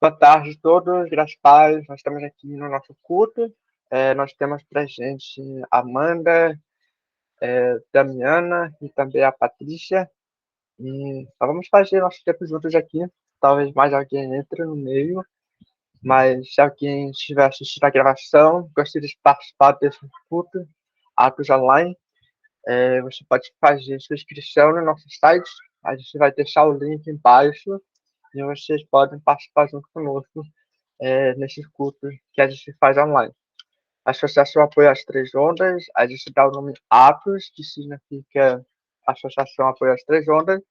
Boa tarde a todos, graças a paz. Nós estamos aqui no nosso culto. Nós temos para gente a Amanda, Damiana e também a Patrícia. E nós vamos fazer nosso tempo juntos aqui. Talvez mais alguém entre no meio, mas se alguém estiver assistindo a gravação, gostaria de participar desse culto, Atos Online, você pode fazer sua inscrição no nosso site. A gente vai deixar o link embaixo e vocês podem participar junto conosco nesses cultos que a gente faz online. A Associação Apoia as Três Ondas, a gente dá o nome APOS, que significa Associação Apoia as Três Ondas,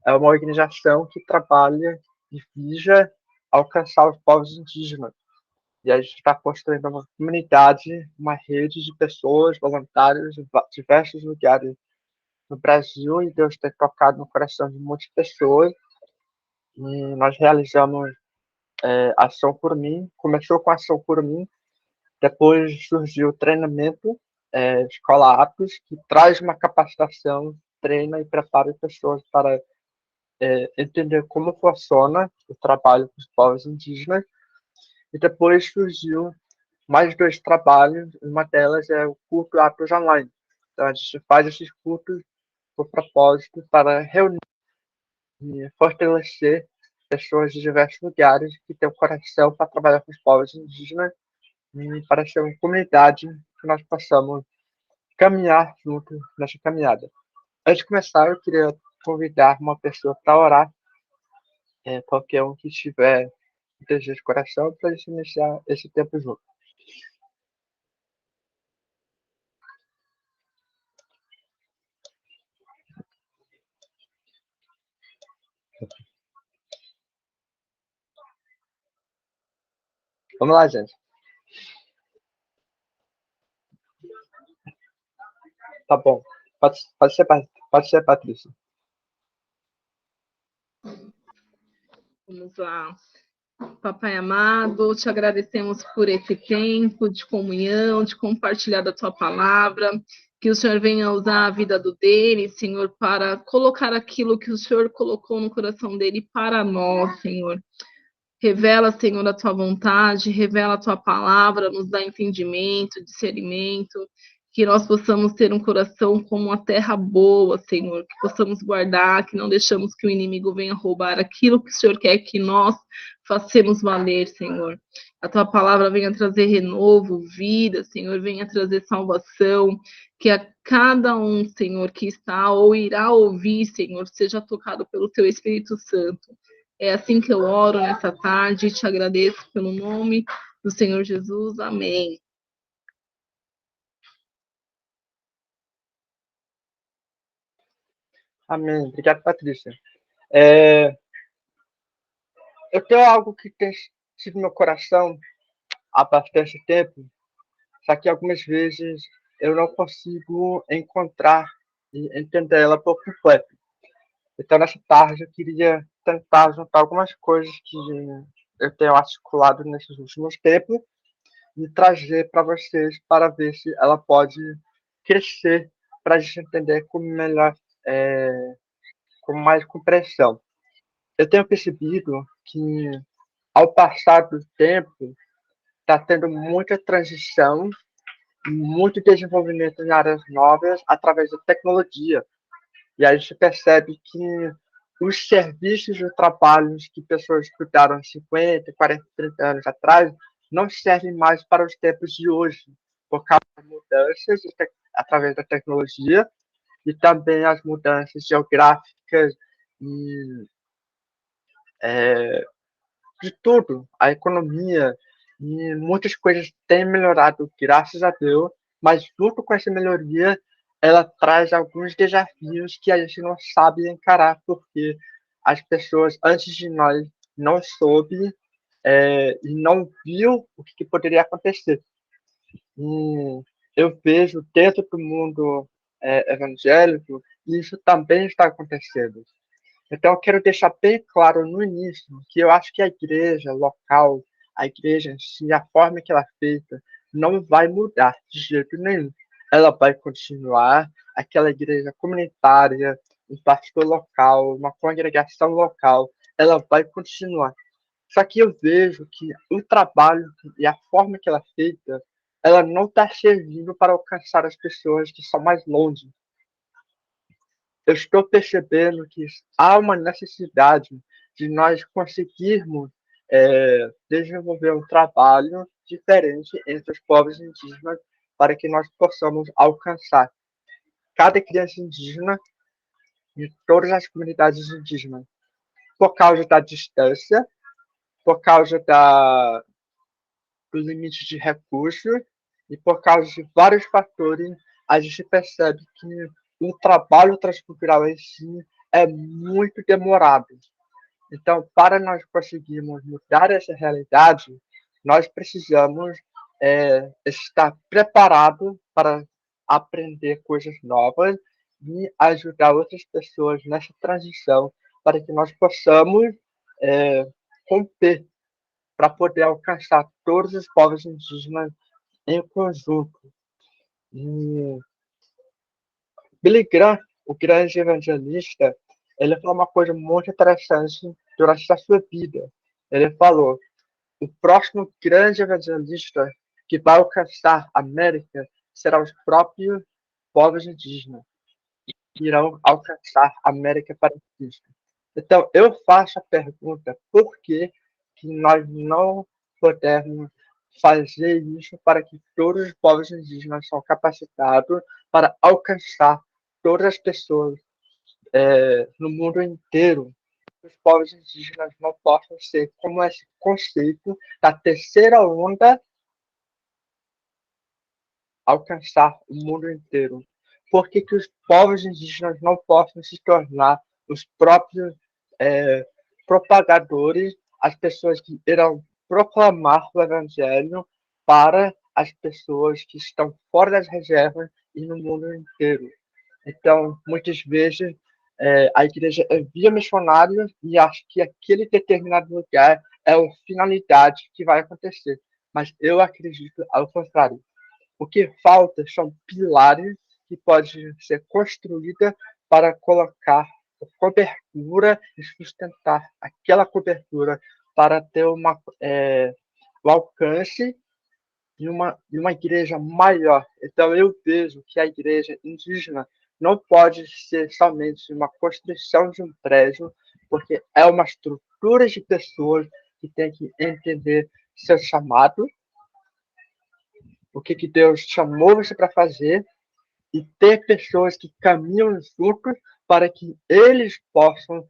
é uma organização que trabalha e visa alcançar os povos indígenas. E a gente está construindo uma comunidade, uma rede de pessoas, voluntários de diversos lugares no Brasil, e Deus tem tocado no coração de muitas pessoas. E nós realizamos Ação por Mim, começou com Ação por Mim. Depois surgiu o treinamento, Escola Atos, que traz uma capacitação, treina e prepara as pessoas para entender como funciona o trabalho com os povos indígenas. E depois surgiu mais dois trabalhos, uma delas é o culto Atos Online. Então a gente faz esses cultos por propósito para reunir e fortalecer pessoas de diversos lugares que têm o coração para trabalhar com os povos indígenas e para ser uma comunidade que nós possamos caminhar junto nessa caminhada. Antes de começar, eu queria convidar uma pessoa para orar, qualquer um que estiver desejo de coração, para a gente iniciar esse tempo junto. Vamos lá, gente. Tá bom. Pode ser, Patrícia. Vamos lá. Papai amado, te agradecemos por esse tempo de comunhão, de compartilhar da tua palavra, que o Senhor venha usar a vida do dele, Senhor, para colocar aquilo que o Senhor colocou no coração dele para nós, Senhor. Revela, Senhor, a tua vontade, revela a tua palavra, nos dá entendimento, discernimento, que nós possamos ter um coração como uma terra boa, Senhor, que possamos guardar, que não deixamos que o inimigo venha roubar aquilo que o Senhor quer que nós façamos valer, Senhor. A tua palavra venha trazer renovo, vida, Senhor, venha trazer salvação, que a cada um, Senhor, que está ou irá ouvir, Senhor, seja tocado pelo teu Espírito Santo. É assim que eu oro nessa tarde e te agradeço pelo nome do Senhor Jesus. Amém. Amém. Obrigado, Patrícia. Eu tenho algo que tem sido no meu coração há bastante tempo, só que algumas vezes eu não consigo encontrar e entender ela por completo. Então, nessa tarde, eu queria tentar juntar algumas coisas que eu tenho articulado nesses últimos tempos e trazer para vocês para ver se ela pode crescer para a gente entender com melhor, com mais compreensão. Eu tenho percebido que, ao passar do tempo, está tendo muita transição, muito desenvolvimento em áreas novas através da tecnologia. E aí a gente percebe que os serviços e trabalhos que pessoas estudaram 50, 40, 30 anos atrás não servem mais para os tempos de hoje, por causa das mudanças através da tecnologia e também as mudanças geográficas e de tudo, a economia e muitas coisas têm melhorado, graças a Deus, mas junto com essa melhoria, ela traz alguns desafios que a gente não sabe encarar, porque as pessoas antes de nós não soube e não viu o que poderia acontecer. E eu vejo dentro do mundo evangélico, isso também está acontecendo. Então, eu quero deixar bem claro no início que eu acho que a igreja local, a igreja em si, a forma que ela é feita, não vai mudar de jeito nenhum. Ela vai continuar aquela igreja comunitária, um pastor local, uma congregação local, ela vai continuar. Só que eu vejo que o trabalho e a forma que ela é feita, ela não está servindo para alcançar as pessoas que são mais longe. Eu estou percebendo que há uma necessidade de nós conseguirmos desenvolver um trabalho diferente entre os povos indígenas para que nós possamos alcançar cada criança indígena de todas as comunidades indígenas, por causa da distância, por causa do limite de recursos e por causa de vários fatores, a gente percebe que o trabalho transcultural em si é muito demorado. Então, para nós conseguirmos mudar essa realidade, nós precisamos estar preparados para aprender coisas novas e ajudar outras pessoas nessa transição para que nós possamos romper para poder alcançar todos os povos indígenas em conjunto. E Billy Graham, o grande evangelista, ele falou uma coisa muito interessante durante a sua vida. Ele falou: o próximo grande evangelista que vai alcançar a América serão os próprios povos indígenas que irão alcançar a América para Cristo. Então, eu faço a pergunta: por que nós não podemos fazer isso para que todos os povos indígenas sejam capacitados para alcançar todas as pessoas no mundo inteiro? Os povos indígenas não possam ser como esse conceito da terceira onda alcançar o mundo inteiro. Por que os povos indígenas não possam se tornar os próprios propagadores, as pessoas que irão proclamar o evangelho para as pessoas que estão fora das reservas e no mundo inteiro? Então, muitas vezes, a igreja envia missionários e acha que aquele determinado lugar é a finalidade que vai acontecer. Mas eu acredito ao contrário. O que falta são pilares que podem ser construídos para colocar cobertura e sustentar aquela cobertura para ter o alcance de uma igreja maior. Então, eu vejo que a igreja indígena não pode ser somente uma construção de um prédio, porque é uma estrutura de pessoas que tem que entender seu chamado, o que Deus chamou você para fazer, e ter pessoas que caminham juntos para que eles possam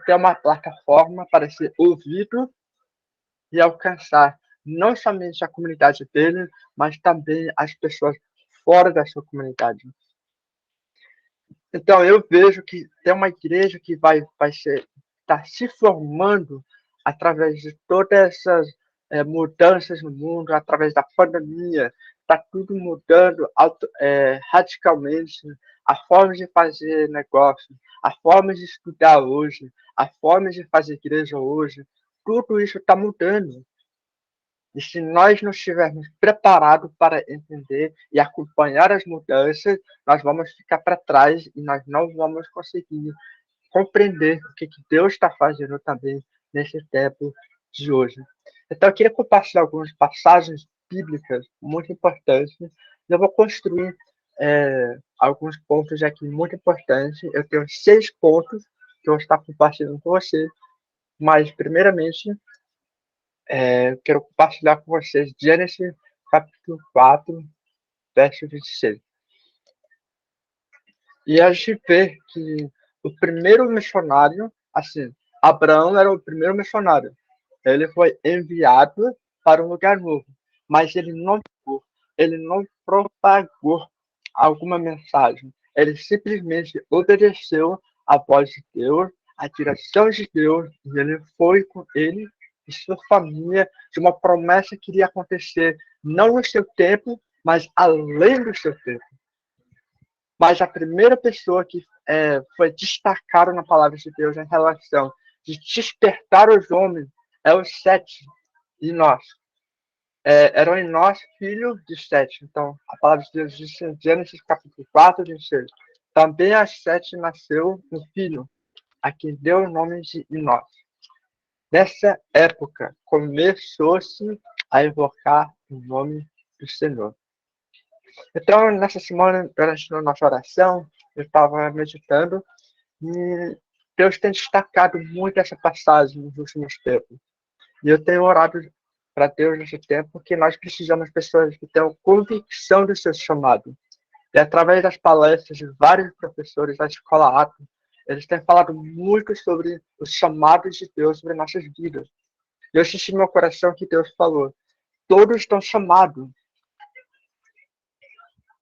ter uma plataforma para ser ouvido e alcançar não somente a comunidade dele, mas também as pessoas fora da sua comunidade. Então, eu vejo que tem uma igreja que está se formando através de todas essas mudanças no mundo, através da pandemia. Está tudo mudando radicalmente. A forma de fazer negócio, a forma de estudar hoje, a forma de fazer igreja hoje, tudo isso está mudando. E se nós não estivermos preparados para entender e acompanhar as mudanças, nós vamos ficar para trás e nós não vamos conseguir compreender o que Deus está fazendo também nesse tempo de hoje. Então, eu queria compartilhar algumas passagens bíblicas muito importantes. Eu vou construir alguns pontos aqui muito importantes. Eu tenho 6 pontos que eu vou estar compartilhando com você. Mas, primeiramente, eu quero compartilhar com vocês Gênesis capítulo 4, verso 26. E a gente vê que o primeiro missionário, assim, Abraão era o primeiro missionário. Ele foi enviado para um lugar novo, mas ele não propagou alguma mensagem. Ele simplesmente obedeceu a voz de Deus, a direção de Deus, e ele foi com ele e sua família de uma promessa que iria acontecer não no seu tempo, mas além do seu tempo. Mas a primeira pessoa que foi destacada na palavra de Deus em relação de despertar os homens é o Sete, e nós. Eram em nós filho de Sete. Então, a palavra de Deus diz em Gênesis capítulo 4, 26. Também a Sete nasceu um filho, a quem deu o nome de Enós. Nessa época, começou-se a invocar o nome do Senhor. Então, nessa semana, durante a nossa oração, eu estava meditando e Deus tem destacado muito essa passagem nos últimos tempos. E eu tenho orado para Deus nesse tempo que nós precisamos de pessoas que tenham convicção do seu chamado. E através das palestras de vários professores da Escola Ato, eles têm falado muito sobre os chamados de Deus sobre nossas vidas. E eu senti no meu coração que Deus falou: todos estão chamados,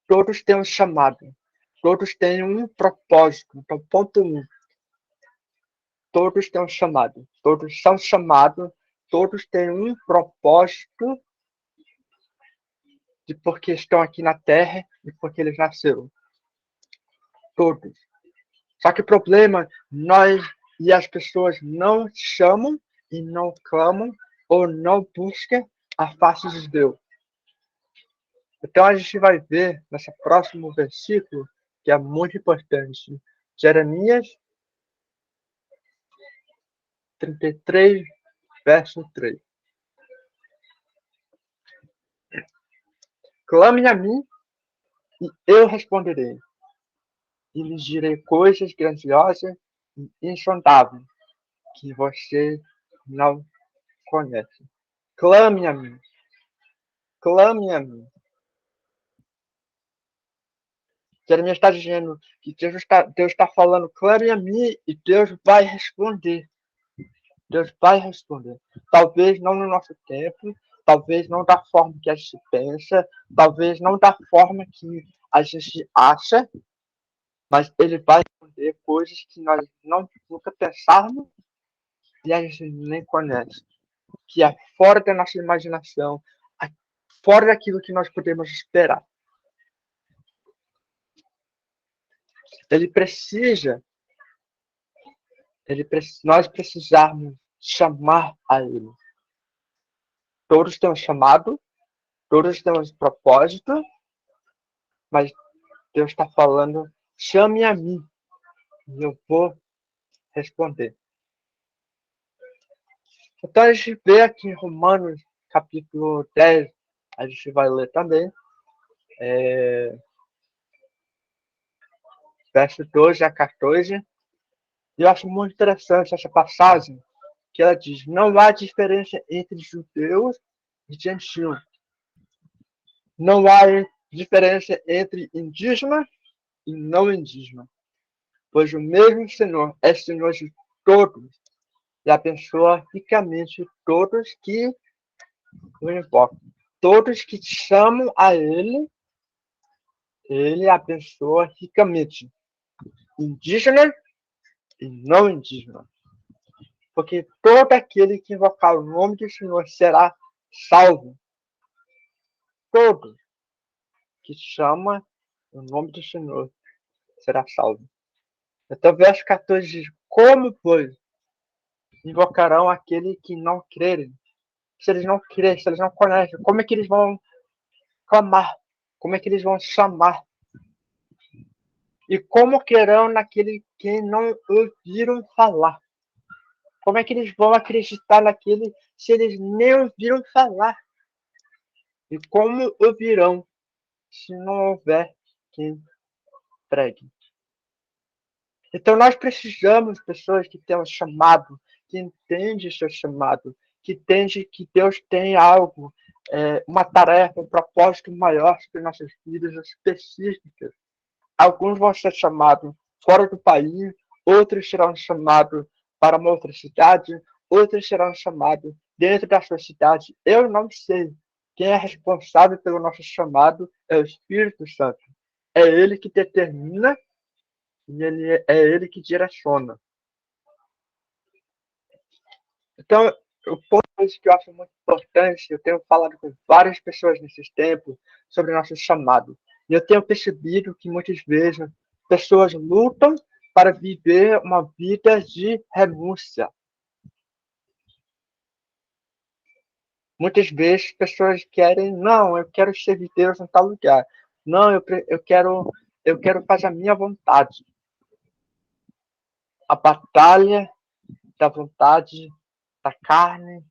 todos têm um chamado, todos têm um propósito. Então, ponto 1, todos têm um chamado, todos são chamados, todos têm um propósito de porque estão aqui na Terra e porque eles nasceram. Todos. Só que o problema, nós e as pessoas não chamam e não clamam ou não buscam a face de Deus. Então a gente vai ver nesse próximo versículo, que é muito importante, Jeremias 33, verso 3. Clame a mim e eu responderei, e lhes direi coisas grandiosas e insondáveis que você não conhece. Clame a mim. Clame a mim. Jeremias está dizendo que Deus está falando, clame a mim e Deus vai responder. Deus vai responder. Talvez não no nosso tempo, talvez não da forma que a gente pensa, talvez não da forma que a gente acha, mas Ele vai responder coisas que nós nunca pensávamos e a gente nem conhece. Que é fora da nossa imaginação, fora daquilo que nós podemos esperar. Nós precisarmos chamar a Ele. Todos têm um chamado, todos têm um propósito, mas Deus está falando, chame a mim e eu vou responder. Então a gente vê aqui em Romanos, capítulo 10, a gente vai ler também, verso 12 a 14, e eu acho muito interessante essa passagem, que ela diz, não há diferença entre judeus e gentios. Não há diferença entre indígena e não indígena, pois o mesmo Senhor é Senhor de todos e abençoa ricamente todos que o invocam. Todos que chamam a Ele abençoa ricamente, indígena e não indígena. Porque todo aquele que invocar o nome do Senhor será salvo. Todo que chama o nome do Senhor será salvo. Então, verso 14 diz, como, pois, invocarão aquele que não crerem? Se eles não crerem, se eles não conhecem, como é que eles vão clamar? Como é que eles vão chamar? E como crerão naquele que não ouviram falar? Como é que eles vão acreditar naquele se eles nem ouviram falar? E como ouvirão se não houver quem pregue? Então nós precisamos de pessoas que tenham chamado, que entendem seu chamado, que entendem que Deus tem algo, uma tarefa, um propósito maior sobre nossas vidas específicas. Alguns vão ser chamados fora do país, outros serão chamados para uma outra cidade, outros serão chamados dentro da sua cidade. Eu não sei. Quem é responsável pelo nosso chamado é o Espírito Santo. É Ele que determina e é Ele que direciona. Então, o ponto que eu acho muito importante, eu tenho falado com várias pessoas nesses tempos sobre nosso chamado. E eu tenho percebido que muitas vezes pessoas lutam para viver uma vida de renúncia. Muitas vezes pessoas querem, não, eu quero servir Deus em tal lugar. Não, eu quero fazer a minha vontade. A batalha da vontade da carne,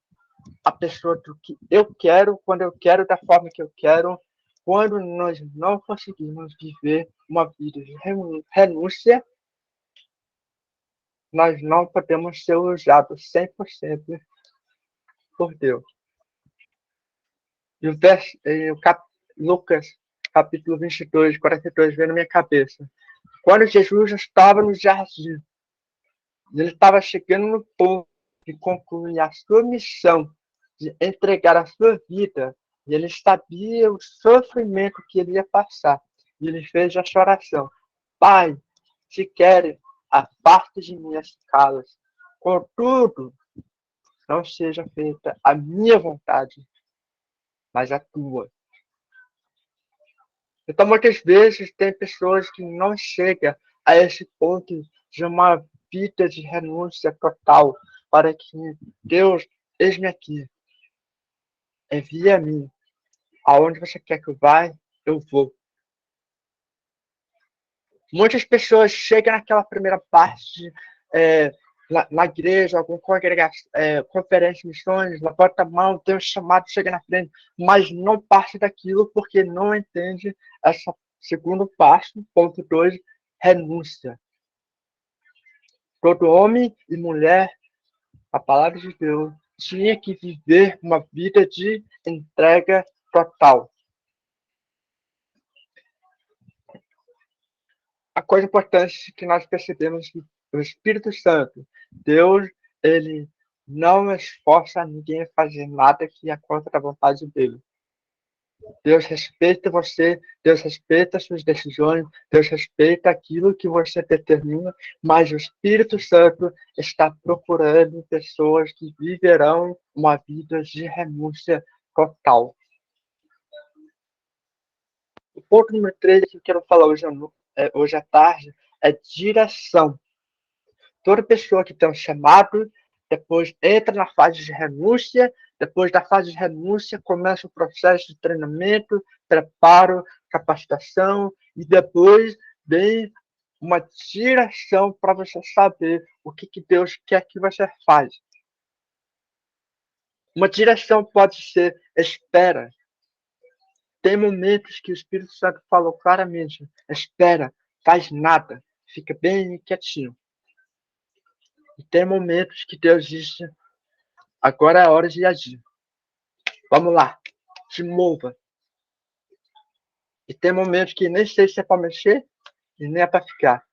a pessoa do que eu quero, quando eu quero, da forma que eu quero. Quando nós não conseguimos viver uma vida de renúncia, nós não podemos ser usados 100% por Deus. E Lucas, capítulo 22, 42, vem na minha cabeça. Quando Jesus estava no jardim, ele estava chegando no ponto de concluir a sua missão, de entregar a sua vida, e ele sabia o sofrimento que ele ia passar. E ele fez essa oração: Pai, se queres, afasta de mim as calas. Contudo, não seja feita a minha vontade, mas a tua. Então, muitas vezes, tem pessoas que não chegam a esse ponto de uma vida de renúncia total, para que Deus, eis-me aqui, envia a mim. Aonde você quer que eu vá, eu vou. Muitas pessoas chegam naquela primeira parte, na igreja, alguma congregação, conferência de missões, levanta a mão, tem um chamado, chega na frente, mas não parte daquilo porque não entende essa segundo passo, ponto 2, renúncia. Todo homem e mulher, a palavra de Deus, tinha que viver uma vida de entrega total. A coisa importante que nós percebemos que o Espírito Santo, Deus, ele não esforça ninguém a fazer nada que é contra a vontade dele. Deus respeita você, Deus respeita as suas decisões, Deus respeita aquilo que você determina, mas o Espírito Santo está procurando pessoas que viverão uma vida de renúncia total. O ponto número 3 que eu quero falar hoje à tarde é direção. Toda pessoa que tem um chamado, depois entra na fase de renúncia, depois da fase de renúncia começa o processo de treinamento, preparo, capacitação, e depois vem uma direção para você saber o que Deus quer que você faça. Uma direção pode ser espera. Tem momentos que o Espírito Santo falou claramente: espera, faz nada, fica bem quietinho. E tem momentos que Deus diz: agora é a hora de agir. Vamos lá, se mova. E tem momentos que nem sei se é para mexer e nem é para ficar.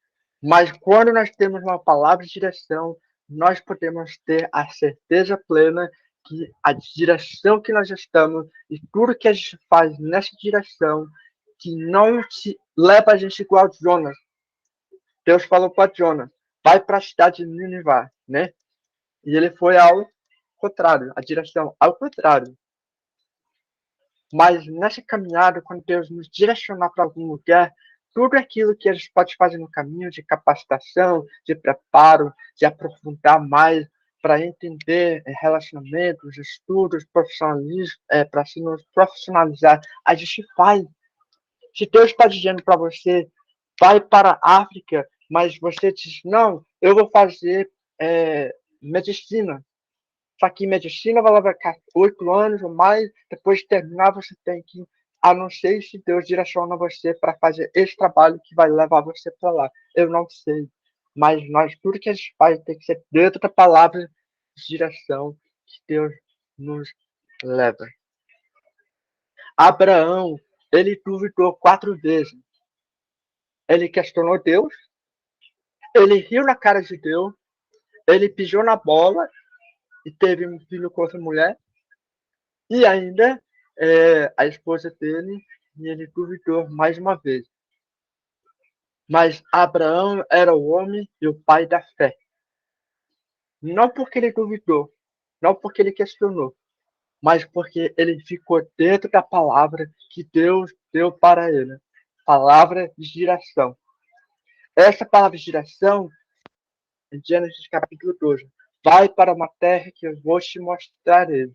Mas quando nós temos uma palavra de direção, nós podemos ter a certeza plena que a direção que nós estamos e tudo que a gente faz nessa direção, que não se leva a gente igual a Jonas. Deus falou para Jonas: vai para a cidade de Nínive, né? E ele foi ao contrário, a direção ao contrário. Mas nessa caminhada, quando Deus nos direcionar para algum lugar, tudo aquilo que a gente pode fazer no caminho de capacitação, de preparo, de aprofundar mais para entender relacionamentos, estudos, profissionalismo, para se nos profissionalizar, a gente faz. Se Deus está dizendo para você, vai para a África, mas você diz, não, eu vou fazer medicina. Só que medicina vai levar 8 anos ou mais. Depois de terminar, você tem que, a não ser se Deus direciona você para fazer esse trabalho que vai levar você para lá. Eu não sei. Mas tudo que a gente faz tem que ser dentro da palavra de direção que Deus nos leva. Abraão, ele duvidou 4 vezes. Ele questionou Deus. Ele riu na cara de Deus. Ele pisou na bola e teve um filho com outra mulher. E ainda a esposa dele, e ele duvidou mais uma vez. Mas Abraão era o homem e o pai da fé. Não porque ele duvidou, não porque ele questionou, mas porque ele ficou dentro da palavra que Deus deu para ele. Palavra de direção. Essa palavra de direção, em Gênesis capítulo 12, vai para uma terra que eu vou te mostrar ele.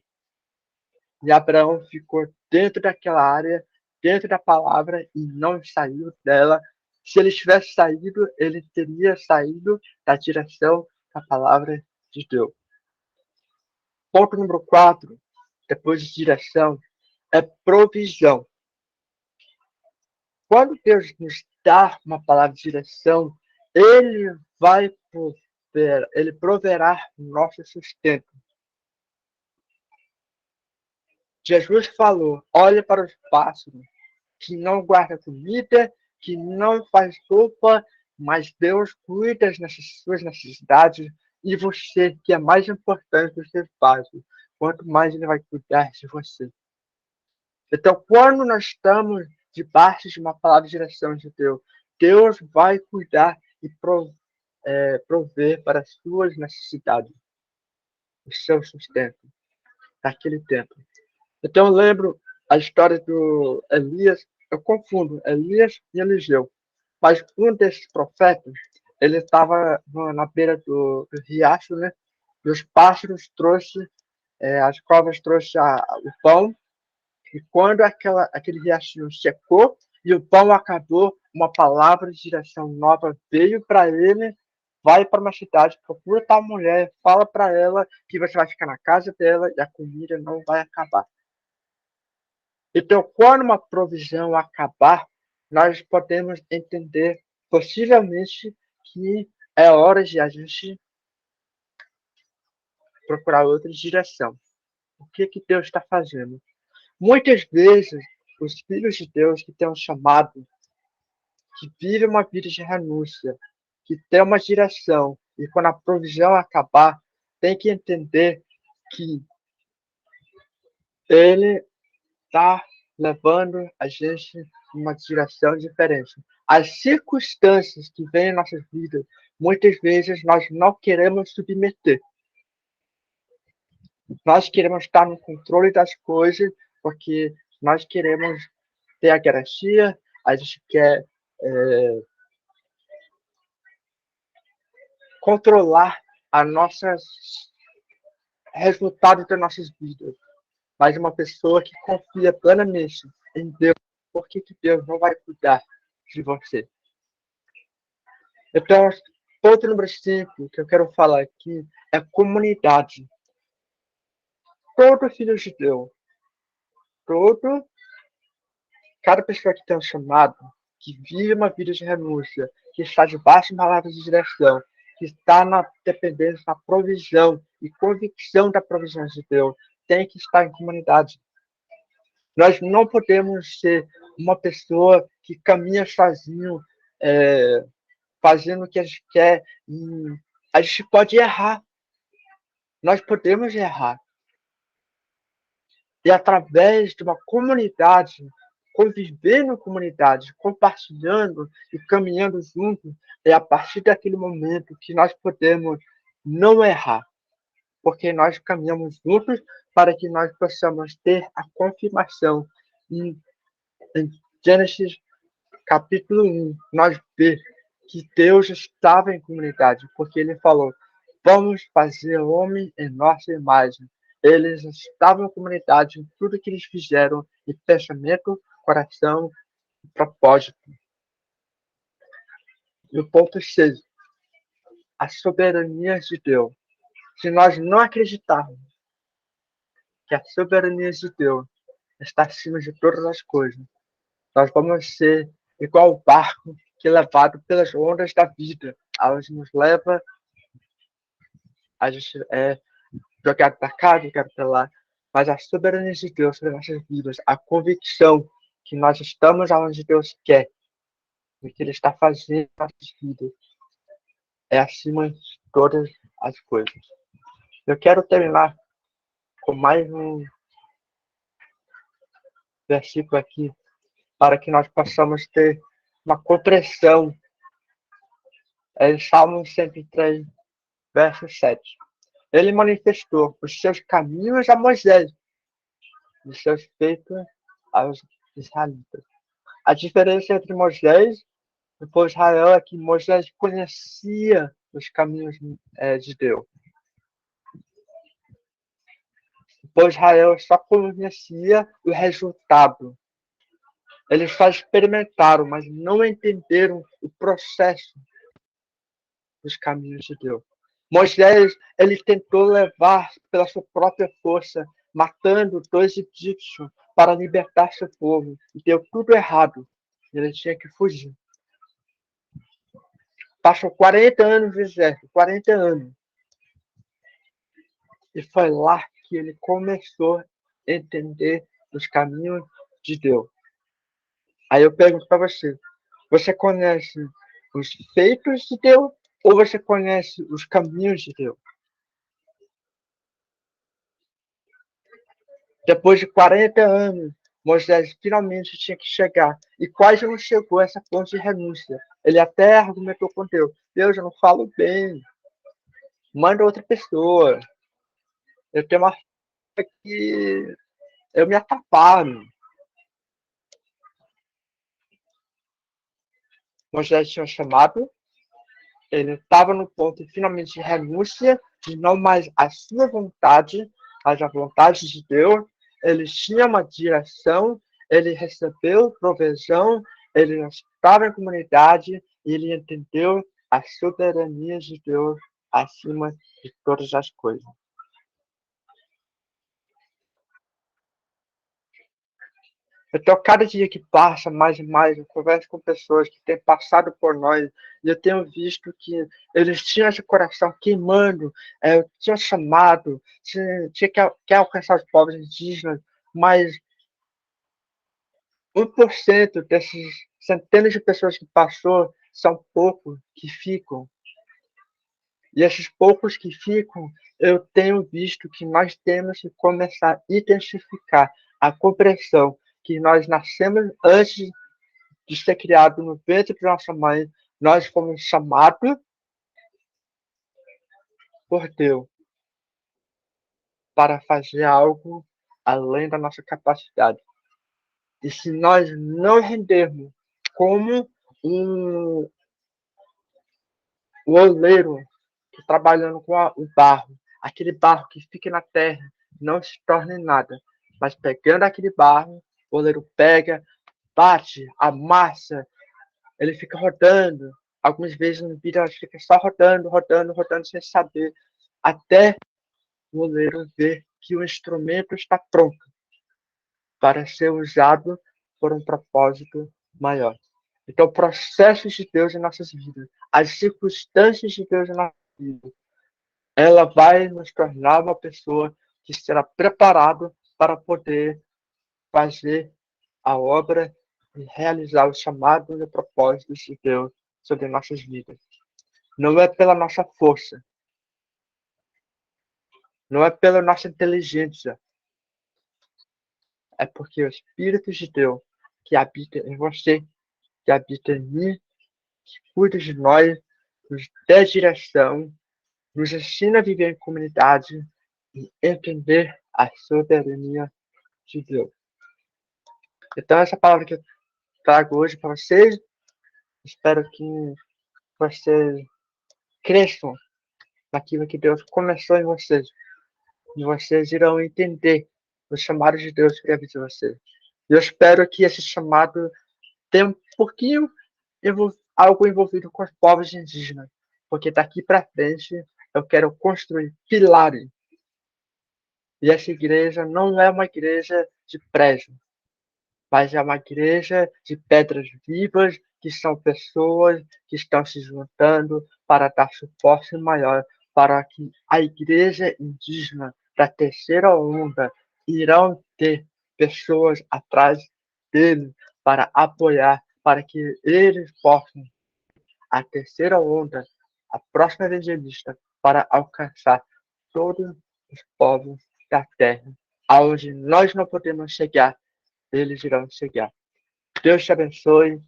E Abraão ficou dentro daquela área, dentro da palavra, e não saiu dela. Se ele tivesse saído, ele teria saído da direção da palavra de Deus. Ponto número 4, depois de direção, é provisão. Quando Deus nos dá uma palavra de direção, Ele vai prover, Ele proverá o nosso sustento. Jesus falou, olha para os pássaros, que não guarda comida, que não faz roupa, mas Deus cuida das suas necessidades, e você, que é mais importante do que os pássaros, quanto mais Ele vai cuidar de você. Então, quando nós estamos debaixo de uma palavra de direção de Deus, Deus vai cuidar e prover para as suas necessidades, o seu sustento, naquele tempo. Então, eu lembro a história do Elias, eu confundo Elias e Eliseu, mas um desses profetas, ele estava na beira do riacho, né? E os pássaros trouxeram, as cobras trouxeram o pão. E quando aquele riachinho secou e o pão acabou, uma palavra de direção nova veio para ele. Vai para uma cidade, procura tal mulher, fala para ela que você vai ficar na casa dela e a comida não vai acabar. Então, quando uma provisão acabar, nós podemos entender possivelmente que é hora de a gente procurar outra direção. O que Deus está fazendo? Muitas vezes, os filhos de Deus que têm um chamado, que vivem uma vida de renúncia, que tem uma direção, e quando a provisão acabar, tem que entender que Ele está levando a gente em uma direção diferente. As circunstâncias que vêm em nossas vidas, muitas vezes nós não queremos submeter. Nós queremos estar no controle das coisas, porque nós queremos ter a garantia, a gente quer controlar a nossas resultados das nossas vidas. Mas uma pessoa que confia plenamente em Deus, por que Deus não vai cuidar de você? Então, ponto número 5 que eu quero falar aqui é comunidade. Todo filho de Deus, cada pessoa que tem um chamado, que vive uma vida de renúncia, que está debaixo de palavras de direção, que está na dependência, na provisão e convicção da provisão de Deus, tem que estar em comunidade. Nós não podemos ser uma pessoa que caminha sozinho, fazendo o que a gente quer. A gente pode errar. Nós podemos errar. E através de uma comunidade, convivendo com comunidade, compartilhando e caminhando juntos, é a partir daquele momento que nós podemos não errar. Porque nós caminhamos juntos para que nós possamos ter a confirmação. Em Gênesis capítulo 1, nós vemos que Deus estava em comunidade, porque ele falou, vamos fazer homem em nossa imagem. Eles estavam em comunidade em tudo que eles fizeram, em pensamento, coração e propósito. E o ponto 6, a soberania de Deus. Se nós não acreditarmos que a soberania de Deus está acima de todas as coisas, nós vamos ser igual o barco que é levado pelas ondas da vida. Elas nos leva, a gente é jogado para cá, jogado para lá. Mas a soberania de Deus sobre nossas vidas, a convicção que nós estamos onde Deus quer, e que Ele está fazendo em nossas vidas, é acima de todas as coisas. Eu quero terminar com mais um versículo aqui, para que nós possamos ter uma compreensão. É Salmo 103, verso 7. Ele manifestou os seus caminhos a Moisés, os seus feitos aos israelitas. A diferença entre Moisés e o povo de Israel é que Moisés conhecia os caminhos de Deus. O povo de Israel só conhecia o resultado. Eles só experimentaram, mas não entenderam o processo dos caminhos de Deus. Moisés, ele tentou levar pela sua própria força, matando 2 egípcios para libertar seu povo. E deu tudo errado. Ele tinha que fugir. Passou 40 anos no deserto, 40 anos. E foi lá que ele começou a entender os caminhos de Deus. Aí eu pergunto para você, você conhece os feitos de Deus ou você conhece os caminhos de Deus? Depois de 40 anos, Moisés finalmente tinha que chegar. E quase não chegou a essa ponto de renúncia. Ele até argumentou com Deus. Deus, eu não falo bem. Manda outra pessoa. Eu tenho uma que eu me atrapalho. Moisés tinha chamado. Ele estava no ponto finalmente de renúncia, de não mais a sua vontade, mas a vontade de Deus. Ele tinha uma direção, ele recebeu provisão, ele estava em comunidade e ele entendeu a soberania de Deus acima de todas as coisas. Então, cada dia que passa, mais e mais, eu converso com pessoas que têm passado por nós, e eu tenho visto que eles tinham esse coração queimando, tinham chamado, tinha que alcançar os povos indígenas, mas 1% desses centenas de pessoas que passou são poucos que ficam. E esses poucos que ficam, eu tenho visto que nós temos que começar a intensificar a compreensão que nós nascemos antes de ser criado no ventre de nossa mãe, nós fomos chamados por Deus para fazer algo além da nossa capacidade. E se nós não rendermos como um oleiro que trabalhando com o barro, aquele barro que fica na terra, não se torna em nada, mas pegando aquele barro, o oleiro pega, bate, amassa, ele fica rodando. Algumas vezes no vídeo ela fica só rodando, rodando, rodando, sem saber, até o oleiro ver que o instrumento está pronto para ser usado por um propósito maior. Então, processos de Deus em nossas vidas, as circunstâncias de Deus em nossas vidas, ela vai nos tornar uma pessoa que será preparada para poder fazer a obra e realizar os chamados e propósitos de Deus sobre nossas vidas. Não é pela nossa força, não é pela nossa inteligência, é porque o Espírito de Deus que habita em você, que habita em mim, que cuida de nós, nos dá direção, nos ensina a viver em comunidade e entender a soberania de Deus. Então, essa palavra que eu trago hoje para vocês, espero que vocês cresçam naquilo que Deus começou em vocês. E vocês irão entender os chamados de Deus para a vida de vocês. Eu espero que esse chamado tenha um pouquinho algo envolvido com os povos indígenas, porque daqui para frente eu quero construir pilares. E essa igreja não é uma igreja de prédio, mas é uma igreja de pedras vivas, que são pessoas que estão se juntando para dar suporte maior para que a igreja indígena da terceira onda irão ter pessoas atrás deles para apoiar, para que eles possam a terceira onda, a próxima evangelista, para alcançar todos os povos da terra, aonde nós não podemos chegar, eles irão chegar. Deus te abençoe.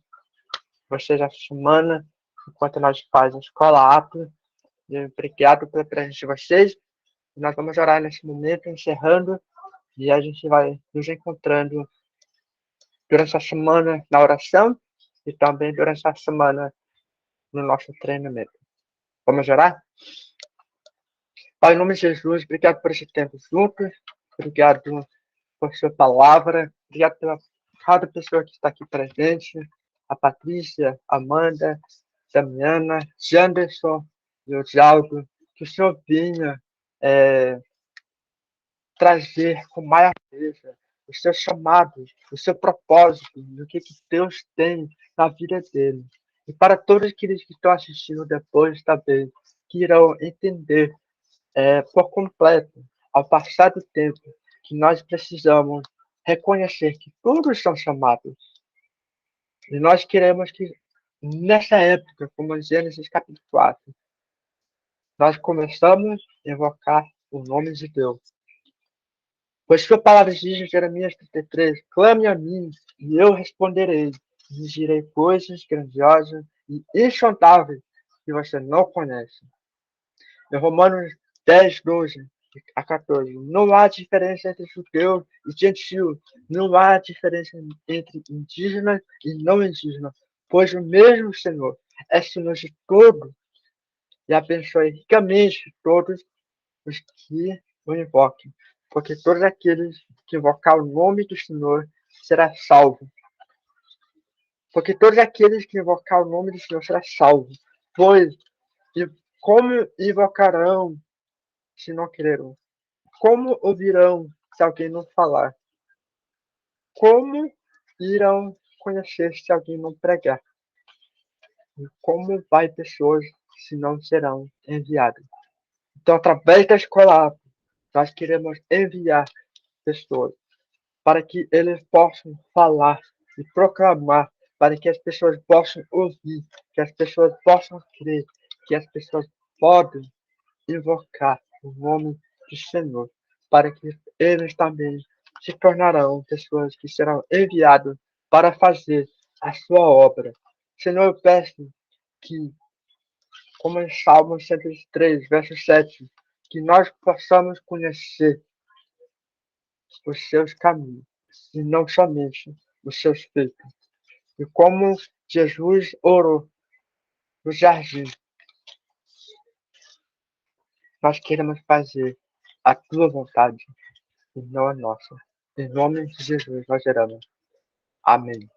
Vocês essa semana, enquanto nós fazemos a escola apta. Obrigado pela presença de vocês. Nós vamos orar nesse momento, encerrando, e a gente vai nos encontrando durante a semana na oração e também durante a semana no nosso treinamento. Vamos orar? Pai, em nome de Jesus, obrigado por esse tempo juntos. Obrigado por sua palavra. Obrigado pela cada pessoa que está aqui presente. A Patrícia, a Amanda, Damiana, Janderson, Josialdo, que o Senhor venha trazer com maior clareza os seus chamados, o seu propósito, do que Deus tem na vida dele. E para todos aqueles que estão assistindo depois também, que irão entender por completo, ao passar do tempo, que nós precisamos reconhecer que todos são chamados. E nós queremos que, nessa época, como em Gênesis capítulo 4, nós começamos a invocar o nome de Deus. Pois sua palavra diz em Jeremias 33, clame a mim e eu responderei, e direi coisas grandiosas e insondáveis que você não conhece. Em Romanos 10, 12 a 14, não há diferença entre judeu e gentio, não há diferença entre indígena e não indígena, pois o mesmo Senhor é Senhor de todos e abençoe ricamente todos os que o invoquem, porque todos aqueles que invocar o nome do Senhor será salvo. Porque todos aqueles que invocar o nome do Senhor será salvo. Pois, e como invocarão se não quererão? Como ouvirão se alguém não falar? Como irão conhecer se alguém não pregar? E como vai pessoas se não serão enviadas? Então, através da escola, nós queremos enviar pessoas para que eles possam falar e proclamar, para que as pessoas possam ouvir, que as pessoas possam crer, que as pessoas podem invocar o nome do Senhor, para que eles também se tornarão pessoas que serão enviadas para fazer a sua obra. Senhor, eu peço que, como em Salmos 103, verso 7, que nós possamos conhecer os seus caminhos, e não somente os seus feitos. E como Jesus orou no jardim, nós queremos fazer a tua vontade e não a nossa. Em nome de Jesus nós oramos. Amém.